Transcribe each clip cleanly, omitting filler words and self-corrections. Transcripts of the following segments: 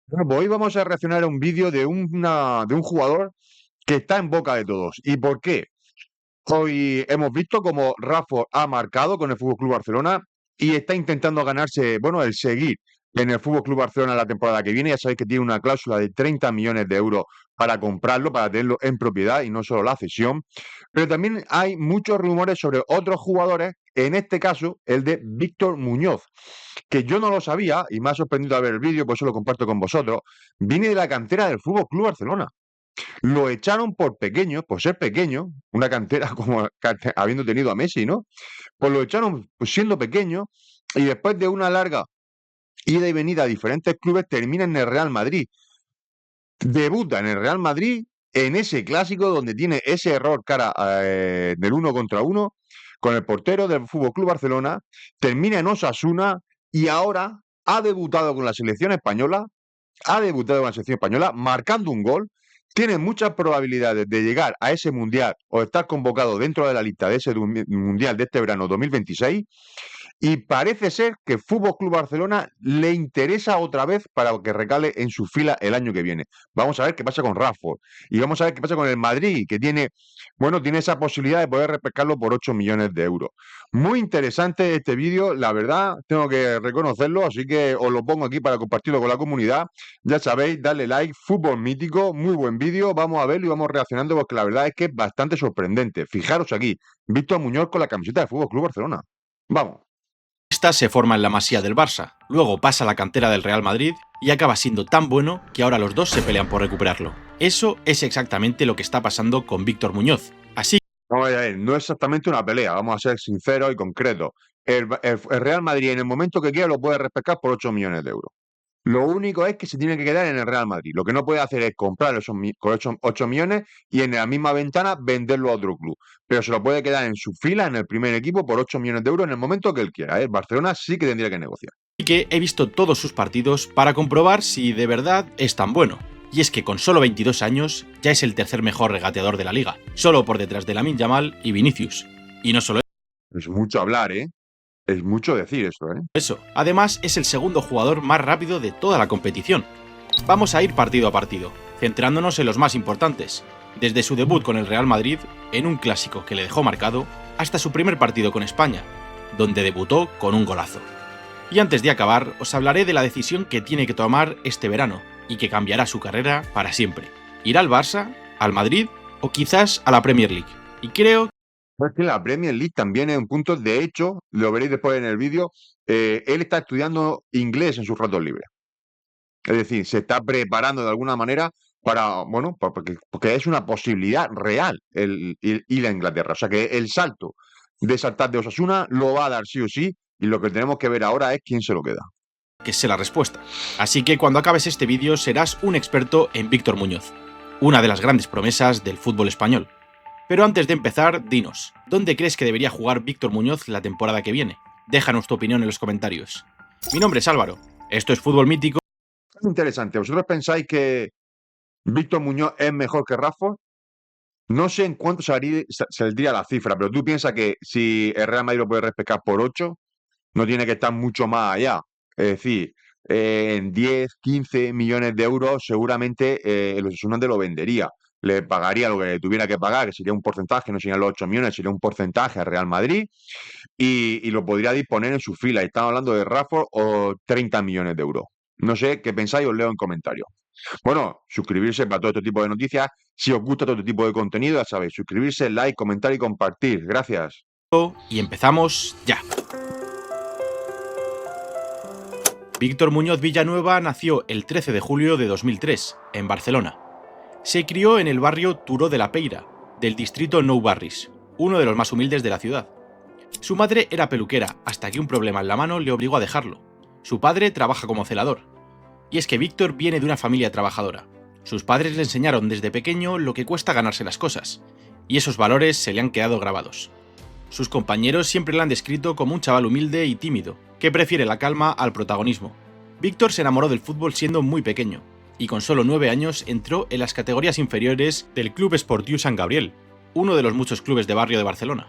Bueno, pues hoy vamos a reaccionar a un vídeo de un jugador que está en boca de todos. ¿Y por qué? Hoy hemos visto como Rashford ha marcado con el Fútbol Club Barcelona y está intentando ganarse, bueno, el seguir en el Fútbol Club Barcelona la temporada que viene. Ya sabéis que tiene una cláusula de 30 millones de euros para comprarlo, para tenerlo en propiedad y no solo la cesión. Pero también hay muchos rumores sobre otros jugadores, en este caso el de Víctor Muñoz, que yo no lo sabía y me ha sorprendido al ver el vídeo, por eso lo comparto con vosotros. Viene de la cantera del Fútbol Club Barcelona. Lo echaron por pequeño, por ser pequeño, una cantera como habiendo tenido a Messi, ¿no? Pues lo echaron pues, siendo pequeño y después de una larga ida y venida a diferentes clubes termina en el Real Madrid. Debuta en el Real Madrid en ese clásico donde tiene ese error cara del uno contra uno con el portero del Fútbol Club Barcelona, termina en Osasuna y ahora ha debutado con la selección española marcando un gol, tiene muchas probabilidades de llegar a ese mundial o estar convocado dentro de la lista de ese mundial de este verano 2026 y parece ser que Fútbol Club Barcelona le interesa otra vez para que recale en su fila el año que viene. Vamos a ver qué pasa con Rashford y vamos a ver qué pasa con el Madrid, que tiene, bueno, tiene esa posibilidad de poder repescarlo por 8 millones de euros. Muy interesante este vídeo, la verdad, tengo que reconocerlo, así que os lo pongo aquí para compartirlo con la comunidad. Ya sabéis, darle like, fútbol mítico, muy buen vídeo, vamos a verlo y vamos reaccionando porque la verdad es que es bastante sorprendente. Fijaros aquí, Víctor Muñoz con la camiseta de Fútbol Club Barcelona. Vamos. Esta se forma en la Masía del Barça, luego pasa a la cantera del Real Madrid y acaba siendo tan bueno que ahora los dos se pelean por recuperarlo. Eso es exactamente lo que está pasando con Víctor Muñoz. Así Vamos a ver, no es exactamente una pelea, vamos a ser sinceros y concretos. El Real Madrid en el momento que quiera lo puede respetar por 8 millones de euros. Lo único es que se tiene que quedar en el Real Madrid. Lo que no puede hacer es comprar con 8 millones y en la misma ventana venderlo a otro club. Pero se lo puede quedar en su fila, en el primer equipo, por 8 millones de euros en el momento que él quiera. Barcelona sí que tendría que negociar. que he visto todos sus partidos para comprobar si de verdad es tan bueno. Y es que con solo 22 años ya es el tercer mejor regateador de la liga, solo por detrás de Lamine Yamal y Vinicius. Y no solo Es mucho hablar, ¿eh? Es mucho decir eso, ¿eh? eso, además es el segundo jugador más rápido de toda la competición. Vamos a ir partido a partido, centrándonos en los más importantes, desde su debut con el Real Madrid, en un clásico que le dejó marcado, hasta su primer partido con España, donde debutó con un golazo. Y antes de acabar, os hablaré de la decisión que tiene que tomar este verano, y que cambiará su carrera para siempre. ¿Ir al Barça, al Madrid o quizás a la Premier League? Y creo Es que la Premier League también es un punto, de hecho, lo veréis después en el vídeo, él está estudiando inglés en sus ratos libres. Es decir, se está preparando de alguna manera para, bueno, porque es una posibilidad real el ir a Inglaterra. O sea que el salto de saltar de Osasuna lo va a dar sí o sí, y lo que tenemos que ver ahora es quién se lo queda. que sé la respuesta. Así que cuando acabes este vídeo serás un experto en Víctor Muñoz, una de las grandes promesas del fútbol español. Pero antes de empezar, dinos, ¿dónde crees que debería jugar Víctor Muñoz la temporada que viene? Déjanos tu opinión en los comentarios. Mi nombre es Álvaro, esto es Fútbol Mítico. Es interesante. ¿Vosotros pensáis que Víctor Muñoz es mejor que Rafa? No sé en cuánto saldría la cifra, pero tú piensas que si el Real Madrid lo puede respetar por 8, no tiene que estar mucho más allá. Es decir, en 10, 15 millones de euros seguramente el Osasuna te lo vendería. Le pagaría lo que le tuviera que pagar, que sería un porcentaje, no serían los 8 millones, sería un porcentaje al Real Madrid y lo podría disponer en su fila. Y estamos hablando de Rafford o 30 millones de euros. No sé qué pensáis, os leo en comentarios. Bueno, suscribirse para todo este tipo de noticias. Si os gusta todo este tipo de contenido, ya sabéis, suscribirse, like, comentar y compartir. Gracias. Y empezamos ya. Víctor Muñoz Villanueva nació el 13 de julio de 2003, en Barcelona. Se crió en el barrio Turó de la Peira, del distrito Nou Barris, uno de los más humildes de la ciudad. Su madre era peluquera, hasta que un problema en la mano le obligó a dejarlo. Su padre trabaja como celador. Y es que Víctor viene de una familia trabajadora. Sus padres le enseñaron desde pequeño lo que cuesta ganarse las cosas, y esos valores se le han quedado grabados. Sus compañeros siempre le han descrito como un chaval humilde y tímido, que prefiere la calma al protagonismo. Víctor se enamoró del fútbol siendo muy pequeño, y con solo 9 años entró en las categorías inferiores del Club Esportiu Sant Gabriel, uno de los muchos clubes de barrio de Barcelona.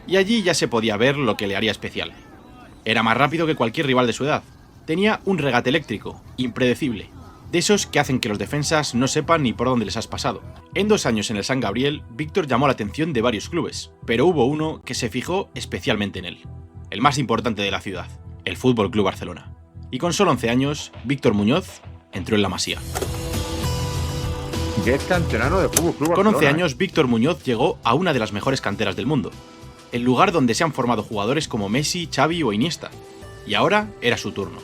Y allí ya se podía ver lo que le haría especial. Era más rápido que cualquier rival de su edad. Tenía un regate eléctrico, impredecible. De esos que hacen que los defensas no sepan ni por dónde les has pasado. En 2 años en el San Gabriel, Víctor llamó la atención de varios clubes, pero hubo uno que se fijó especialmente en él. El más importante de la ciudad, el Fútbol Club Barcelona. Y con solo 11 años, Víctor Muñoz entró en la Masía. Que es canterano de Fútbol Club Barcelona. Con 11 años, Víctor Muñoz llegó a una de las mejores canteras del mundo, el lugar donde se han formado jugadores como Messi, Xavi o Iniesta. Y ahora era su turno.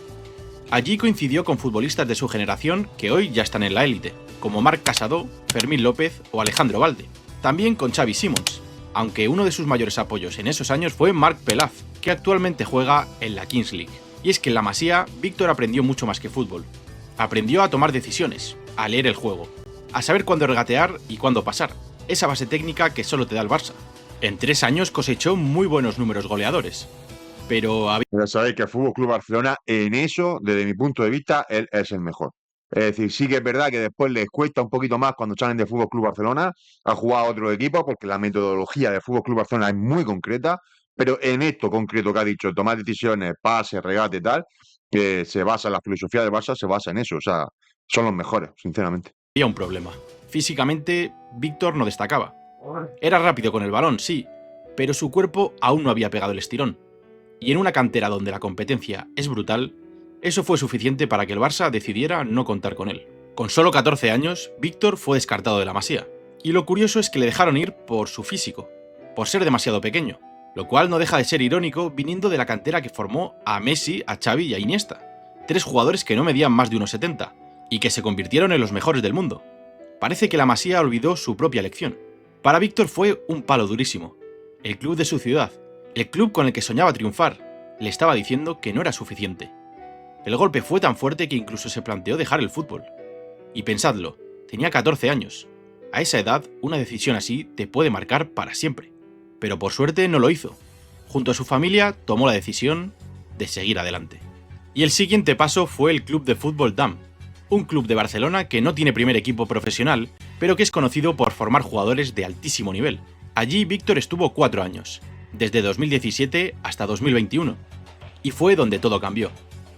Allí coincidió con futbolistas de su generación que hoy ya están en la élite, como Marc Casado, Fermín López o Alejandro Valde. También con Xavi Simons, aunque uno de sus mayores apoyos en esos años fue Marc Pelaz, que actualmente juega en la Kings League. Y es que en la Masía, Víctor aprendió mucho más que fútbol. Aprendió a tomar decisiones, a leer el juego, a saber cuándo regatear y cuándo pasar, esa base técnica que solo te da el Barça. En 3 años cosechó muy buenos números goleadores. Pero ya sabéis que el Fútbol Club Barcelona, en eso, desde mi punto de vista, él es el mejor. Es decir, sí que es verdad que después les cuesta un poquito más cuando salen de Fútbol Club Barcelona a jugar a otro equipo, porque la metodología del Fútbol Club Barcelona es muy concreta, pero en esto concreto que ha dicho, tomar decisiones, pase, regate, tal, que se basa en la filosofía del Barça, se basa en eso. O sea, son los mejores, sinceramente. había un problema. Físicamente, Víctor no destacaba. Era rápido con el balón, sí, pero su cuerpo aún no había pegado el estirón. Y en una cantera donde la competencia es brutal, eso fue suficiente para que el Barça decidiera no contar con él. Con solo 14 años, Víctor fue descartado de la Masía. Y lo curioso es que le dejaron ir por su físico, por ser demasiado pequeño, lo cual no deja de ser irónico viniendo de la cantera que formó a Messi, a Xavi y a Iniesta, 3 jugadores que no medían más de 1,70 y que se convirtieron en los mejores del mundo. Parece que la Masía olvidó su propia elección. Para Víctor fue un palo durísimo. El club de su ciudad, el club con el que soñaba triunfar, le estaba diciendo que no era suficiente. El golpe fue tan fuerte que incluso se planteó dejar el fútbol. Y pensadlo, tenía 14 años. A esa edad, una decisión así te puede marcar para siempre. Pero por suerte no lo hizo. Junto a su familia tomó la decisión de seguir adelante. Y el siguiente paso fue el Club de Fútbol Damm, un club de Barcelona que no tiene primer equipo profesional, pero que es conocido por formar jugadores de altísimo nivel. Allí Víctor estuvo 4 años, desde 2017 hasta 2021. Y fue donde todo cambió,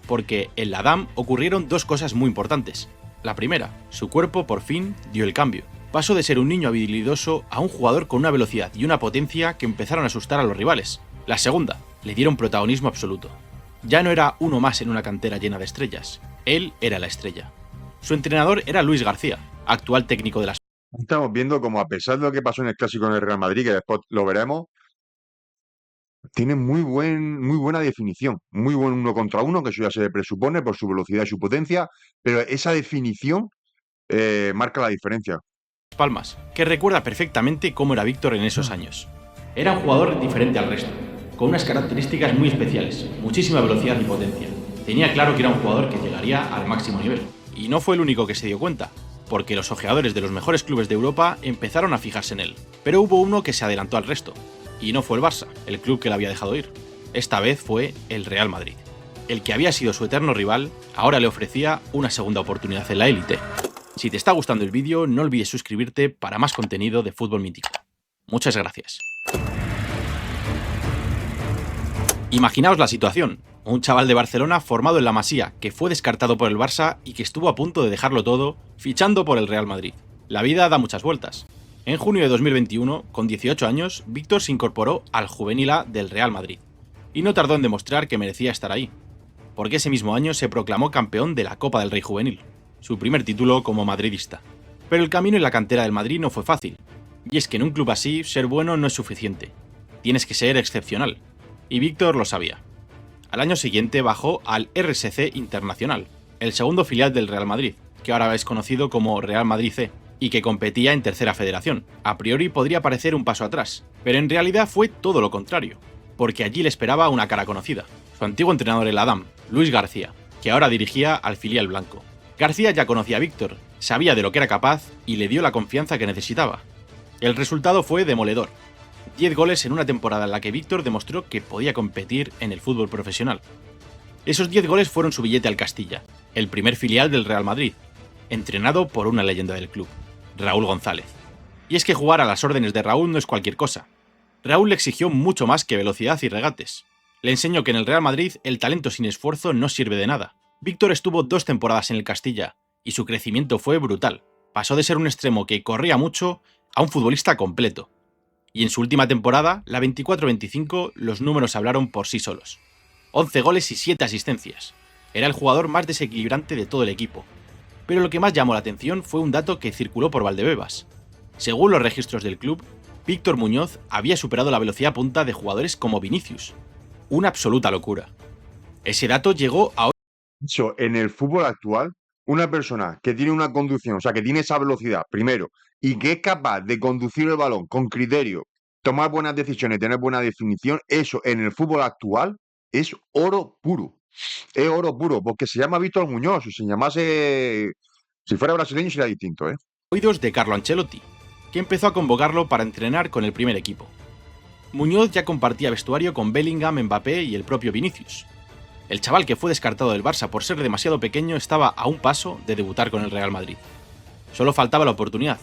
porque en la Damm ocurrieron 2 cosas muy importantes. La primera, su cuerpo por fin dio el cambio. Pasó de ser un niño habilidoso a un jugador con una velocidad y una potencia que empezaron a asustar a los rivales. La segunda, le dieron protagonismo absoluto. Ya no era uno más en una cantera llena de estrellas, él era la estrella. Su entrenador era Luis García, actual técnico de las... Estamos viendo como, a pesar de lo que pasó en el clásico en el Real Madrid, que después lo veremos, tiene muy buena definición, muy buen 1 contra 1, que eso ya se presupone por su velocidad y su potencia, pero esa definición marca la diferencia. Palmas, que recuerda perfectamente cómo era Víctor en esos años. Era un jugador diferente al resto, con unas características muy especiales, muchísima velocidad y potencia. Tenía claro que era un jugador que llegaría al máximo nivel. Y no fue el único que se dio cuenta, porque los ojeadores de los mejores clubes de Europa empezaron a fijarse en él. Pero hubo uno que se adelantó al resto, y no fue el Barça, el club que le había dejado ir. Esta vez fue el Real Madrid. El que había sido su eterno rival, ahora le ofrecía una segunda oportunidad en la élite. Si te está gustando el vídeo, no olvides suscribirte para más contenido de fútbol mítico. Muchas gracias. Imaginaos la situación. Un chaval de Barcelona formado en la Masía, que fue descartado por el Barça y que estuvo a punto de dejarlo todo, fichando por el Real Madrid. La vida da muchas vueltas. En junio de 2021, con 18 años, Víctor se incorporó al Juvenil A del Real Madrid. Y no tardó en demostrar que merecía estar ahí, porque ese mismo año se proclamó campeón de la Copa del Rey Juvenil, su primer título como madridista. Pero el camino en la cantera del Madrid no fue fácil, y es que en un club así ser bueno no es suficiente, tienes que ser excepcional, y Víctor lo sabía. Al año siguiente bajó al RSC Internacional, el segundo filial del Real Madrid, que ahora es conocido como Real Madrid C, y que competía en Tercera Federación. A priori podría parecer un paso atrás, pero en realidad fue todo lo contrario, porque allí le esperaba una cara conocida, su antiguo entrenador en la Damm, Luis García, que ahora dirigía al filial blanco. García ya conocía a Víctor, sabía de lo que era capaz y le dio la confianza que necesitaba. El resultado fue demoledor. 10 goles en una temporada en la que Víctor demostró que podía competir en el fútbol profesional. Esos 10 goles fueron su billete al Castilla, el primer filial del Real Madrid, entrenado por una leyenda del club, Raúl González. Y es que jugar a las órdenes de Raúl no es cualquier cosa. Raúl le exigió mucho más que velocidad y regates. Le enseñó que en el Real Madrid el talento sin esfuerzo no sirve de nada. Víctor estuvo 2 temporadas en el Castilla, y su crecimiento fue brutal. Pasó de ser un extremo que corría mucho a un futbolista completo. Y en su última temporada, la 24-25, los números hablaron por sí solos. 11 goles y 7 asistencias. Era el jugador más desequilibrante de todo el equipo. Pero lo que más llamó la atención fue un dato que circuló por Valdebebas. Según los registros del club, Víctor Muñoz había superado la velocidad punta de jugadores como Vinicius. Una absoluta locura. Ese dato llegó a... Dicho, en el fútbol actual, una persona que tiene una conducción, o sea, que tiene esa velocidad, primero, y que es capaz de conducir el balón con criterio, tomar buenas decisiones, tener buena definición, eso en el fútbol actual es oro puro. Es oro puro, porque se llama Víctor Muñoz. Si se llamase, si fuera brasileño sería distinto, ¿eh? Oídos de Carlo Ancelotti, que empezó a convocarlo para entrenar con el primer equipo. Muñoz ya compartía vestuario con Bellingham, Mbappé y el propio Vinicius. El chaval que fue descartado del Barça por ser demasiado pequeño estaba a un paso de debutar con el Real Madrid. Solo faltaba la oportunidad.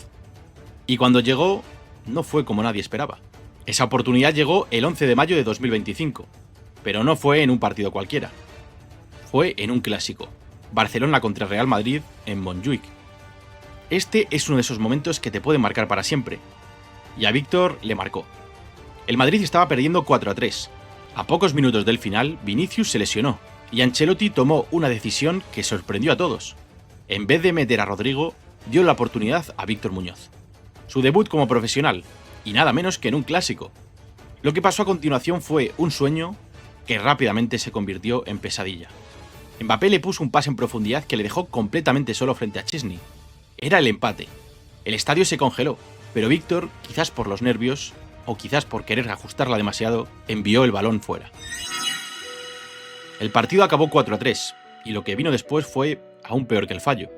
Y cuando llegó, no fue como nadie esperaba. Esa oportunidad llegó el 11 de mayo de 2025, pero no fue en un partido cualquiera. Fue en un clásico, Barcelona contra Real Madrid en Montjuic. Este es uno de esos momentos que te pueden marcar para siempre. Y a Víctor le marcó. El Madrid estaba perdiendo 4-3. A pocos minutos del final, Vinicius se lesionó, y Ancelotti tomó una decisión que sorprendió a todos. En vez de meter a Rodrigo, dio la oportunidad a Víctor Muñoz. Su debut como profesional, y nada menos que en un clásico. Lo que pasó a continuación fue un sueño que rápidamente se convirtió en pesadilla. Mbappé le puso un pase en profundidad que le dejó completamente solo frente a Chesney. Era el empate. El estadio se congeló, pero Víctor, quizás por los nervios, o quizás por querer ajustarla demasiado, envió el balón fuera. El partido acabó 4-3, y lo que vino después fue aún peor que el fallo.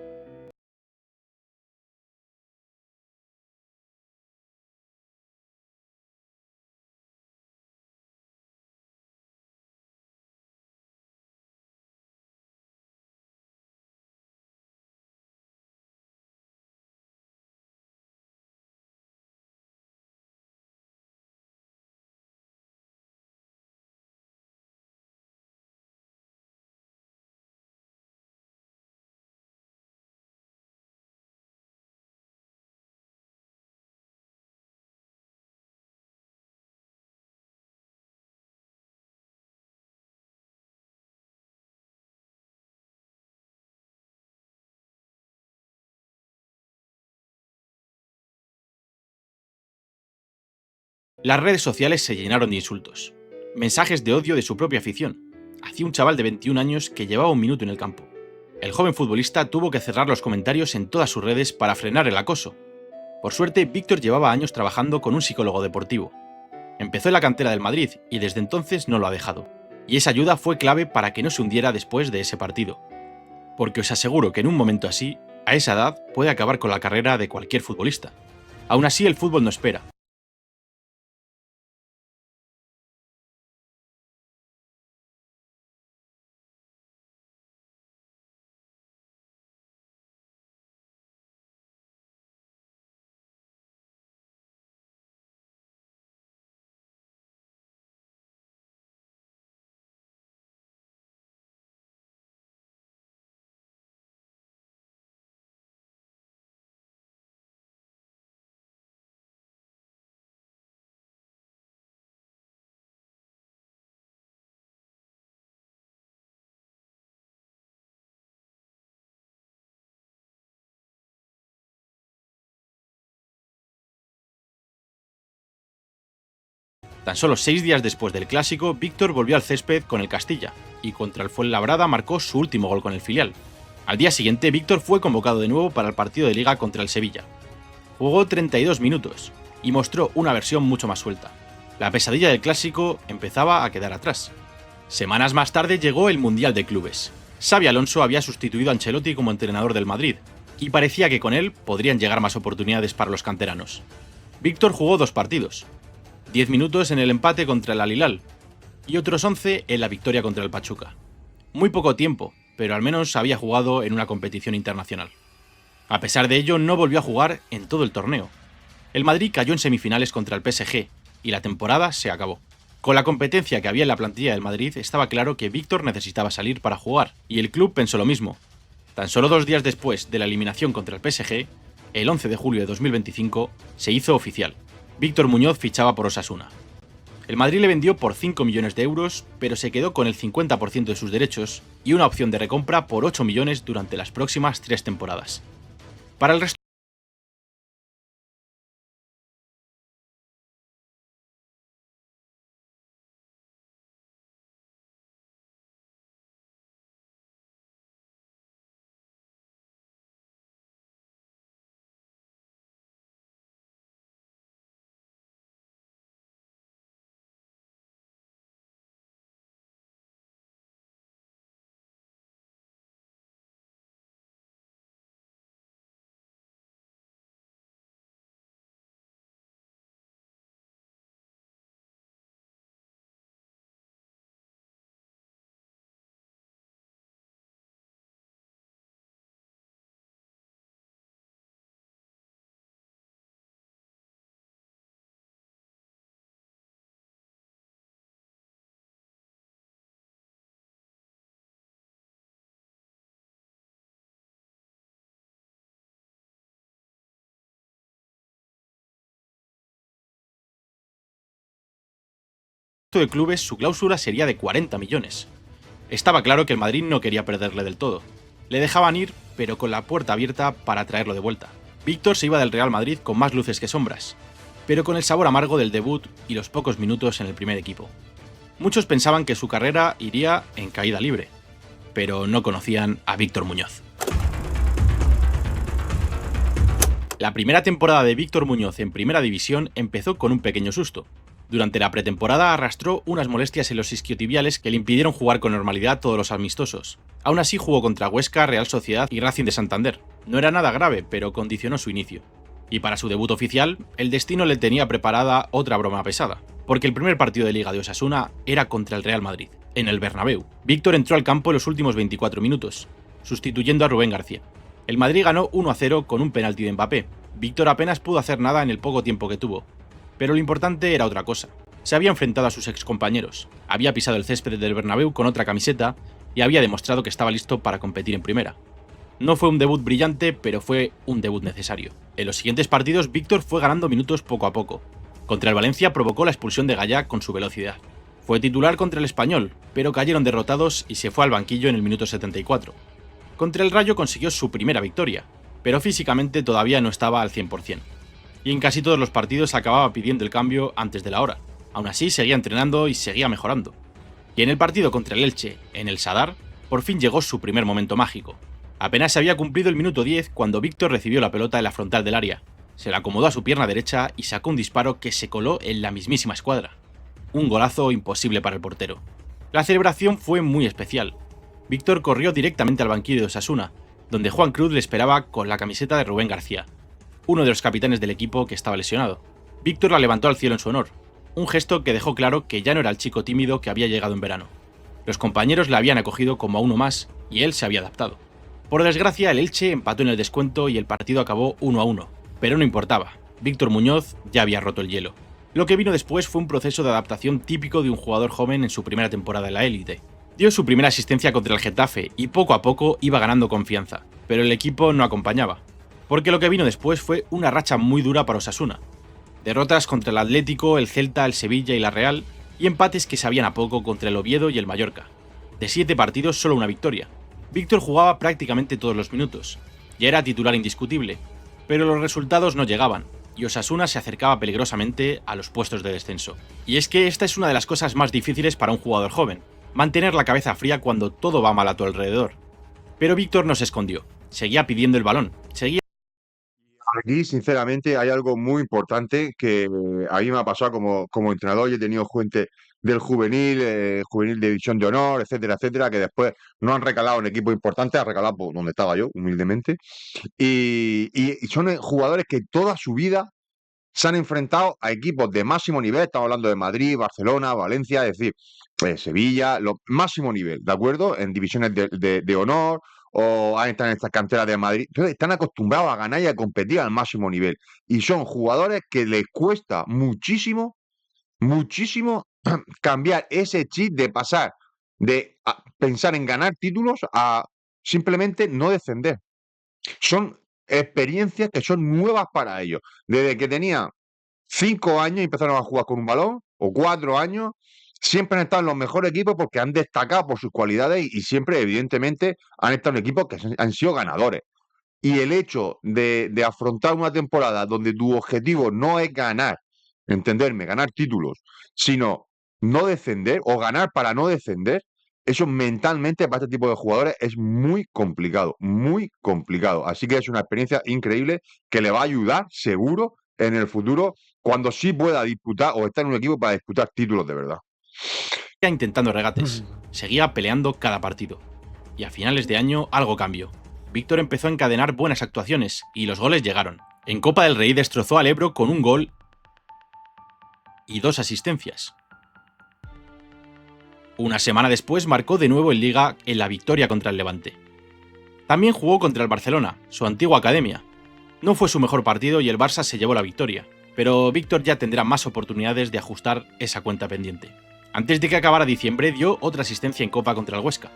Las redes sociales se llenaron de insultos, mensajes de odio de su propia afición, hacia un chaval de 21 años que llevaba un minuto en el campo. El joven futbolista tuvo que cerrar los comentarios en todas sus redes para frenar el acoso. Por suerte, Víctor llevaba años trabajando con un psicólogo deportivo. Empezó en la cantera del Madrid y desde entonces no lo ha dejado. Y esa ayuda fue clave para que no se hundiera después de ese partido. Porque os aseguro que en un momento así, a esa edad, puede acabar con la carrera de cualquier futbolista. Aún así, el fútbol no espera. Tan solo 6 días después del clásico, Víctor volvió al césped con el Castilla, y contra el Fuenlabrada marcó su último gol con el filial. Al día siguiente, Víctor fue convocado de nuevo para el partido de Liga contra el Sevilla. Jugó 32 minutos, y mostró una versión mucho más suelta. La pesadilla del clásico empezaba a quedar atrás. Semanas más tarde llegó el Mundial de Clubes. Xabi Alonso había sustituido a Ancelotti como entrenador del Madrid, y parecía que con él podrían llegar más oportunidades para los canteranos. Víctor jugó 2 partidos, 10 minutos en el empate contra el Al-Hilal y otros 11 en la victoria contra el Pachuca. Muy poco tiempo, pero al menos había jugado en una competición internacional. A pesar de ello, no volvió a jugar en todo el torneo. El Madrid cayó en semifinales contra el PSG y la temporada se acabó. Con la competencia que había en la plantilla del Madrid, estaba claro que Víctor necesitaba salir para jugar, y el club pensó lo mismo. Tan solo 2 días después de la eliminación contra el PSG, el 11 de julio de 2025, se hizo oficial. Víctor Muñoz fichaba por Osasuna. El Madrid le vendió por 5 millones de euros, pero se quedó con el 50% de sus derechos y una opción de recompra por 8 millones durante las próximas 3 temporadas. Para el resto de clubes su cláusula sería de 40 millones. Estaba claro que el Madrid no quería perderle del todo. Le dejaban ir, pero con la puerta abierta para traerlo de vuelta. Víctor se iba del Real Madrid con más luces que sombras, pero con el sabor amargo del debut y los pocos minutos en el primer equipo. Muchos pensaban que su carrera iría en caída libre, pero no conocían a Víctor Muñoz. La primera temporada de Víctor Muñoz en Primera División empezó con un pequeño susto. Durante la pretemporada arrastró unas molestias en los isquiotibiales que le impidieron jugar con normalidad todos los amistosos. Aún así jugó contra Huesca, Real Sociedad y Racing de Santander. No era nada grave, pero condicionó su inicio. Y para su debut oficial, el destino le tenía preparada otra broma pesada, porque el primer partido de Liga de Osasuna era contra el Real Madrid, en el Bernabéu. Víctor entró al campo en los últimos 24 minutos, sustituyendo a Rubén García. El Madrid ganó 1-0 con un penalti de Mbappé. Víctor apenas pudo hacer nada en el poco tiempo que tuvo. Pero lo importante era otra cosa. Se había enfrentado a sus excompañeros, había pisado el césped del Bernabéu con otra camiseta y había demostrado que estaba listo para competir en primera. No fue un debut brillante, pero fue un debut necesario. En los siguientes partidos, Víctor fue ganando minutos poco a poco. Contra el Valencia provocó la expulsión de Gaya con su velocidad. Fue titular contra el Español, pero cayeron derrotados y se fue al banquillo en el minuto 74. Contra el Rayo consiguió su primera victoria, pero físicamente todavía no estaba al 100%. Y en casi todos los partidos acababa pidiendo el cambio antes de la hora. Aún así seguía entrenando y seguía mejorando. Y en el partido contra el Elche, en el Sadar, por fin llegó su primer momento mágico. Apenas se había cumplido el minuto 10 cuando Víctor recibió la pelota en la frontal del área. Se la acomodó a su pierna derecha y sacó un disparo que se coló en la mismísima escuadra. Un golazo imposible para el portero. La celebración fue muy especial. Víctor corrió directamente al banquillo de Osasuna, donde Juan Cruz le esperaba con la camiseta de Rubén García, uno de los capitanes del equipo que estaba lesionado. Víctor la levantó al cielo en su honor, un gesto que dejó claro que ya no era el chico tímido que había llegado en verano. Los compañeros le habían acogido como a uno más y él se había adaptado. Por desgracia, el Elche empató en el descuento y el partido acabó 1-1, pero no importaba, Víctor Muñoz ya había roto el hielo. Lo que vino después fue un proceso de adaptación típico de un jugador joven en su primera temporada en la élite. Dio su primera asistencia contra el Getafe y poco a poco iba ganando confianza, pero el equipo no acompañaba, porque lo que vino después fue una racha muy dura para Osasuna. Derrotas contra el Atlético, el Celta, el Sevilla y la Real, y empates que sabían a poco contra el Oviedo y el Mallorca. De 7 partidos, solo una victoria. Víctor jugaba prácticamente todos los minutos, ya era titular indiscutible, pero los resultados no llegaban, y Osasuna se acercaba peligrosamente a los puestos de descenso. Y es que esta es una de las cosas más difíciles para un jugador joven, mantener la cabeza fría cuando todo va mal a tu alrededor. Pero Víctor no se escondió, seguía pidiendo el balón, seguía... Aquí, sinceramente, hay algo muy importante que a mí me ha pasado como entrenador. Yo he tenido gente del juvenil, juvenil de división de honor, etcétera, etcétera, que después no han recalado en equipos importantes, han recalado por donde estaba yo, humildemente. Y son jugadores que toda su vida se han enfrentado a equipos de máximo nivel. Estamos hablando de Madrid, Barcelona, Valencia, es decir, pues Sevilla, máximo nivel, ¿de acuerdo? En divisiones de honor o están en estas canteras de Madrid. Entonces están acostumbrados a ganar y a competir al máximo nivel. Y son jugadores que les cuesta muchísimo, muchísimo cambiar ese chip de pasar de pensar en ganar títulos a simplemente no descender. Son experiencias que son nuevas para ellos. Desde que tenían 5 años y empezaron a jugar con un balón, o 4 años, siempre han estado en los mejores equipos porque han destacado por sus cualidades y siempre, evidentemente, han estado en equipos que han sido ganadores. Y el hecho de afrontar una temporada donde tu objetivo no es ganar, entenderme, ganar títulos, sino no descender o ganar para no descender, eso mentalmente para este tipo de jugadores es muy complicado, muy complicado. Así que es una experiencia increíble que le va a ayudar seguro en el futuro cuando sí pueda disputar o estar en un equipo para disputar títulos de verdad. Seguía intentando regates, seguía peleando cada partido. Y a finales de año algo cambió. Víctor empezó a encadenar buenas actuaciones y los goles llegaron. En Copa del Rey destrozó al Ebro con un gol y 2 asistencias. Una semana después marcó de nuevo en Liga en la victoria contra el Levante. También jugó contra el Barcelona, su antigua academia. No fue su mejor partido y el Barça se llevó la victoria, pero Víctor ya tendrá más oportunidades de ajustar esa cuenta pendiente. Antes de que acabara diciembre dio otra asistencia en Copa contra el Huesca.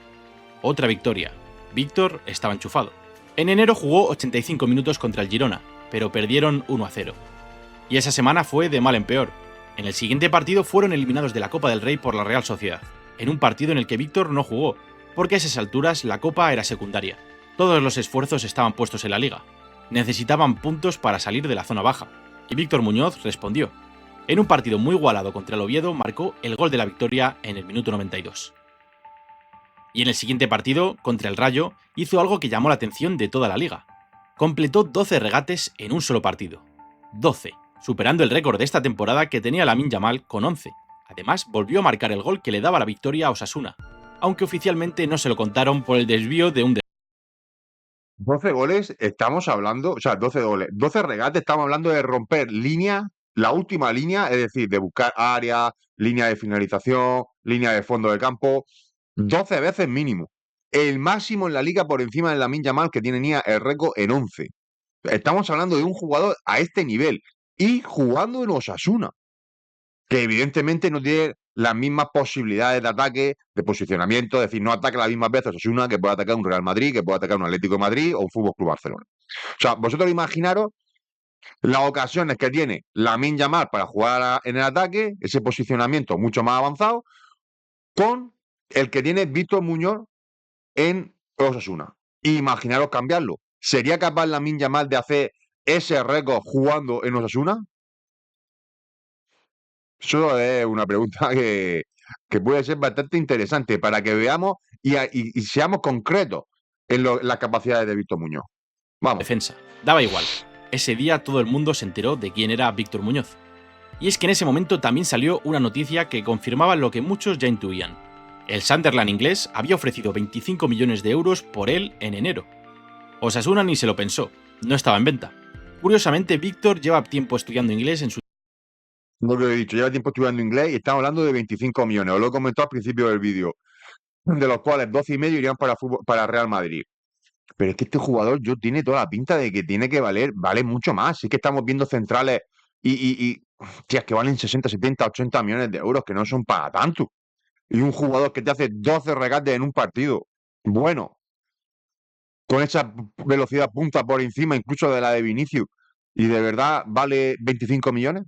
Otra victoria. Víctor estaba enchufado. En enero jugó 85 minutos contra el Girona, pero perdieron 1-0. Y esa semana fue de mal en peor. En el siguiente partido fueron eliminados de la Copa del Rey por la Real Sociedad, en un partido en el que Víctor no jugó, porque a esas alturas la Copa era secundaria. Todos los esfuerzos estaban puestos en la Liga. Necesitaban puntos para salir de la zona baja, y Víctor Muñoz respondió. En un partido muy igualado contra el Oviedo marcó el gol de la victoria en el minuto 92. Y en el siguiente partido, contra el Rayo, hizo algo que llamó la atención de toda la liga. Completó 12 regates en un solo partido. 12, superando el récord de esta temporada que tenía Lamine Yamal con 11. Además, volvió a marcar el gol que le daba la victoria a Osasuna, aunque oficialmente no se lo contaron por el desvío de un 12 goles, estamos hablando, o sea, 12 goles, 12 regates, estamos hablando de romper línea, la última línea, es decir, de buscar área, línea de finalización, línea de fondo de campo, 12 veces mínimo. El máximo en la liga por encima de Lamine Yamal, que tenía el récord en 11. Estamos hablando de un jugador a este nivel y jugando en Osasuna, que evidentemente no tiene las mismas posibilidades de ataque, de posicionamiento, es decir, no ataca las mismas veces Osasuna que puede atacar un Real Madrid, que puede atacar un Atlético de Madrid o un Fútbol Club Barcelona. O sea, vosotros imaginaros las ocasiones que tiene Lamine Yamal para jugar en el ataque, ese posicionamiento mucho más avanzado, con el que tiene Víctor Muñoz en Osasuna. Imaginaros cambiarlo. ¿Sería capaz Lamine Yamal de hacer ese récord jugando en Osasuna? Eso es una pregunta que puede ser bastante interesante para que veamos y seamos concretos en las capacidades de Víctor Muñoz. Vamos. defensa. Daba igual. Ese día todo el mundo se enteró de quién era Víctor Muñoz. Y es que en ese momento también salió una noticia que confirmaba lo que muchos ya intuían. El Sunderland inglés había ofrecido 25 millones de euros por él en enero. Osasuna ni se lo pensó, no estaba en venta. Curiosamente, Víctor lleva tiempo estudiando inglés en su Lo que he dicho, lleva tiempo estudiando inglés y estamos hablando de 25 millones. Os lo he comentado al principio del vídeo, de los cuales 12,5 irían para Real Madrid. Pero es que este jugador tiene toda la pinta de que tiene que vale mucho más. Sí que estamos viendo centrales tías, que valen 60, 70, 80 millones de euros, que no son para tanto. Y un jugador que te hace 12 regates en un partido, bueno, con esa velocidad punta por encima incluso de la de Vinicius, y de verdad vale 25 millones.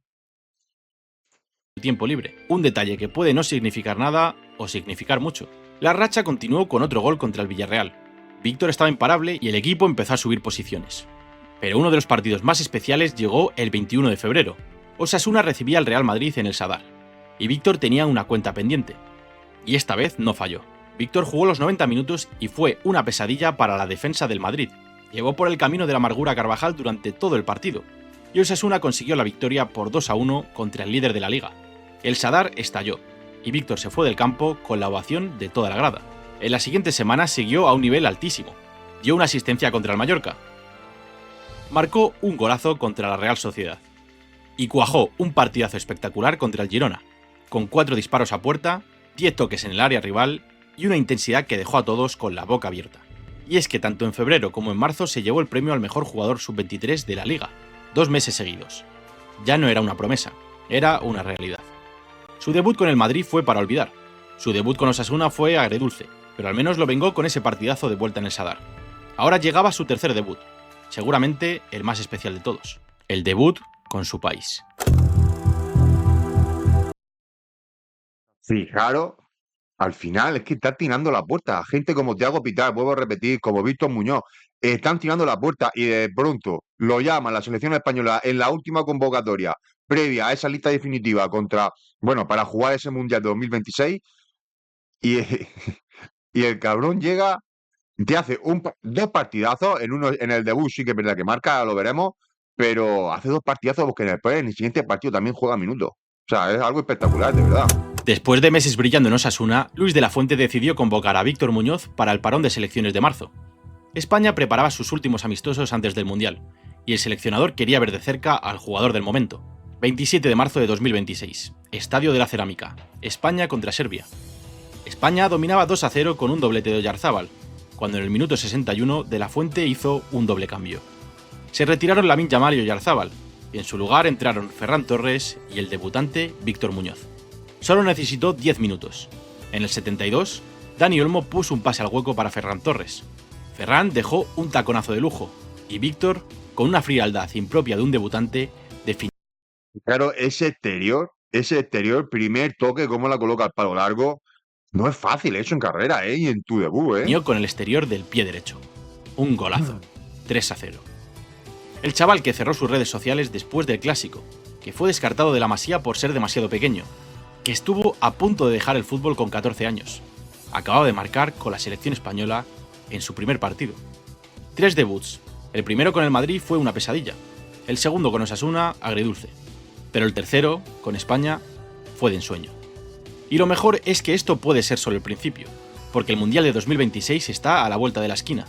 tiempo libre. Un detalle que puede no significar nada o significar mucho. La racha continuó con otro gol contra el Villarreal. Víctor estaba imparable y el equipo empezó a subir posiciones. Pero uno de los partidos más especiales llegó el 21 de febrero. Osasuna recibía al Real Madrid en el Sadar, y Víctor tenía una cuenta pendiente. Y esta vez no falló. Víctor jugó los 90 minutos y fue una pesadilla para la defensa del Madrid. Llevó por el camino de la amargura a Carvajal durante todo el partido, y Osasuna consiguió la victoria por 2-1 contra el líder de la liga. El Sadar estalló, y Víctor se fue del campo con la ovación de toda la grada. En la siguiente semana siguió a un nivel altísimo. Dio una asistencia contra el Mallorca. Marcó un golazo contra la Real Sociedad. Y cuajó un partidazo espectacular contra el Girona, con 4 disparos a puerta, 10 toques en el área rival y una intensidad que dejó a todos con la boca abierta. Y es que tanto en febrero como en marzo se llevó el premio al mejor jugador sub-23 de la liga, 2 meses seguidos. Ya no era una promesa, era una realidad. Su debut con el Madrid fue para olvidar. Su debut con Osasuna fue agredulce. pero al menos lo vengó con ese partidazo de vuelta en el Sadar. Ahora llegaba su tercer debut, seguramente el más especial de todos, el debut con su país. Fijaros, al final es que está tirando la puerta. Gente como Thiago Pitar, vuelvo a repetir, como Víctor Muñoz, están tirando la puerta y de pronto lo llaman la selección española en la última convocatoria previa a esa lista definitiva para jugar ese Mundial de 2026 y, y el cabrón llega, te hace dos partidazos, en el debut sí que es verdad que marca, lo veremos, pero hace dos partidazos porque después en el siguiente partido también juega minutos. O sea, es algo espectacular, de verdad. Después de meses brillando en Osasuna, Luis de la Fuente decidió convocar a Víctor Muñoz para el parón de selecciones de marzo. España preparaba sus últimos amistosos antes del Mundial, y el seleccionador quería ver de cerca al jugador del momento. 27 de marzo de 2026, Estadio de la Cerámica, España contra Serbia. España dominaba 2-0 con un doblete de Oyarzábal, cuando en el minuto 61 de la Fuente hizo un doble cambio. Se retiraron Lamine Yamal y Oyarzábal, y en su lugar entraron Ferran Torres y el debutante Víctor Muñoz. Solo necesitó 10 minutos. En el 72, Dani Olmo puso un pase al hueco para Ferran Torres. Ferran dejó un taconazo de lujo, y Víctor, con una frialdad impropia de un debutante, definió. Claro, ese exterior, primer toque, cómo la coloca al palo largo, no es fácil eso en carrera, y en tu debut, Con el exterior del pie derecho. Un golazo. 3-0. El chaval que cerró sus redes sociales después del clásico, que fue descartado de la Masía por ser demasiado pequeño, que estuvo a punto de dejar el fútbol con 14 años. Acababa de marcar con la selección española en su primer partido. 3 debuts. El primero con el Madrid fue una pesadilla. El segundo con Osasuna, agridulce. Pero el tercero, con España, fue de ensueño. Y lo mejor es que esto puede ser solo el principio, porque el Mundial de 2026 está a la vuelta de la esquina.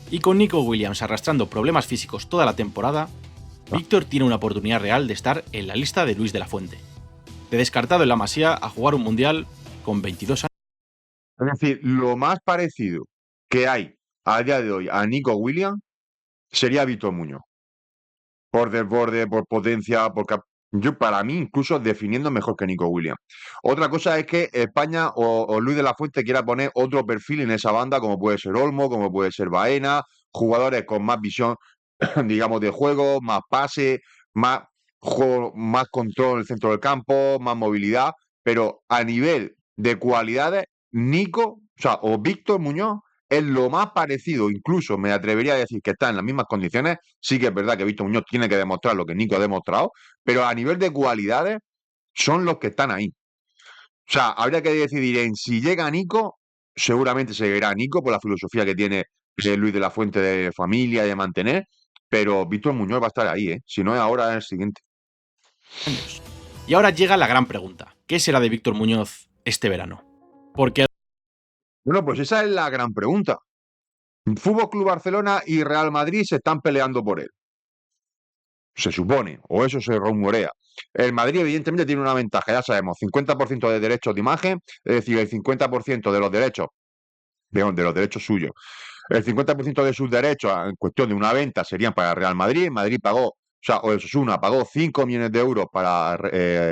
Y con Nico Williams arrastrando problemas físicos toda la temporada, Víctor tiene una oportunidad real de estar en la lista de Luis de la Fuente. De descartado en la Masía a jugar un Mundial con 22 años. Es decir, lo más parecido que hay a día de hoy a Nico Williams sería Víctor Muñoz. Por desborde, por potencia, para mí incluso definiendo mejor que Nico Williams. Otra cosa es que España o Luis de la Fuente quiera poner otro perfil en esa banda, como puede ser Olmo, como puede ser Baena, jugadores con más visión, digamos, de juego, más pase, más juego, más control en el centro del campo, más movilidad, pero a nivel de cualidades, Nico, o Víctor Muñoz es lo más parecido, incluso me atrevería a decir que está en las mismas condiciones. Sí que es verdad que Víctor Muñoz tiene que demostrar lo que Nico ha demostrado, pero a nivel de cualidades son los que están ahí. O sea, habría que decidir en si llega Nico, seguramente seguirá Nico por la filosofía que tiene Luis de la Fuente de familia y de mantener, pero Víctor Muñoz va a estar ahí, si no es ahora, es el siguiente. Y ahora llega la gran pregunta, ¿qué será de Víctor Muñoz este verano? Porque Bueno, pues esa es la gran pregunta. Fútbol Club Barcelona y Real Madrid se están peleando por él. Se supone, o eso se rumorea. El Madrid, evidentemente, tiene una ventaja, ya sabemos, 50% de derechos de imagen, es decir, el 50% de los derechos, de los derechos suyos. El 50% de sus derechos en cuestión de una venta serían para el Real Madrid. Madrid pagó, o el Osasuna pagó 5 millones de euros para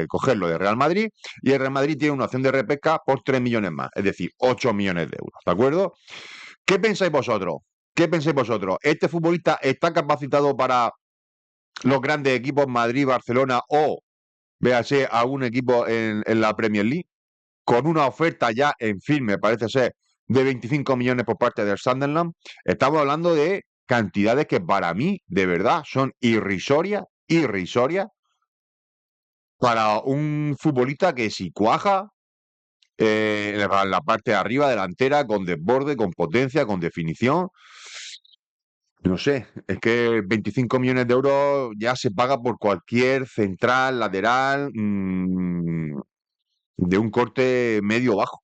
cogerlo de Real Madrid, y el Real Madrid tiene una opción de repesca por 3 millones más, es decir, 8 millones de euros, ¿de acuerdo? ¿Qué pensáis vosotros? ¿Qué pensáis vosotros? ¿Este futbolista está capacitado para los grandes equipos Madrid, Barcelona o, véase, a un equipo en la Premier League? Con una oferta ya en firme, parece ser, de 25 millones por parte del Sunderland. Estamos hablando de cantidades que para mí, de verdad, son irrisorias para un futbolista que si cuaja en la parte de arriba, delantera, con desborde, con potencia, con definición. No sé, es que 25 millones de euros ya se paga por cualquier central, lateral, de un corte medio-bajo.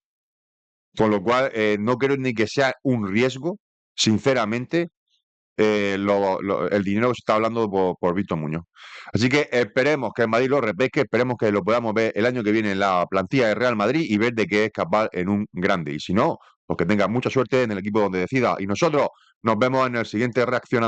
Con lo cual, no creo ni que sea un riesgo, sinceramente, el dinero que se está hablando por Víctor Muñoz. Así que esperemos que el Madrid lo repesque, esperemos que lo podamos ver el año que viene en la plantilla de Real Madrid y ver de qué es capaz en un grande. Y si no, pues que tenga mucha suerte en el equipo donde decida. Y nosotros nos vemos en el siguiente Reaccionando.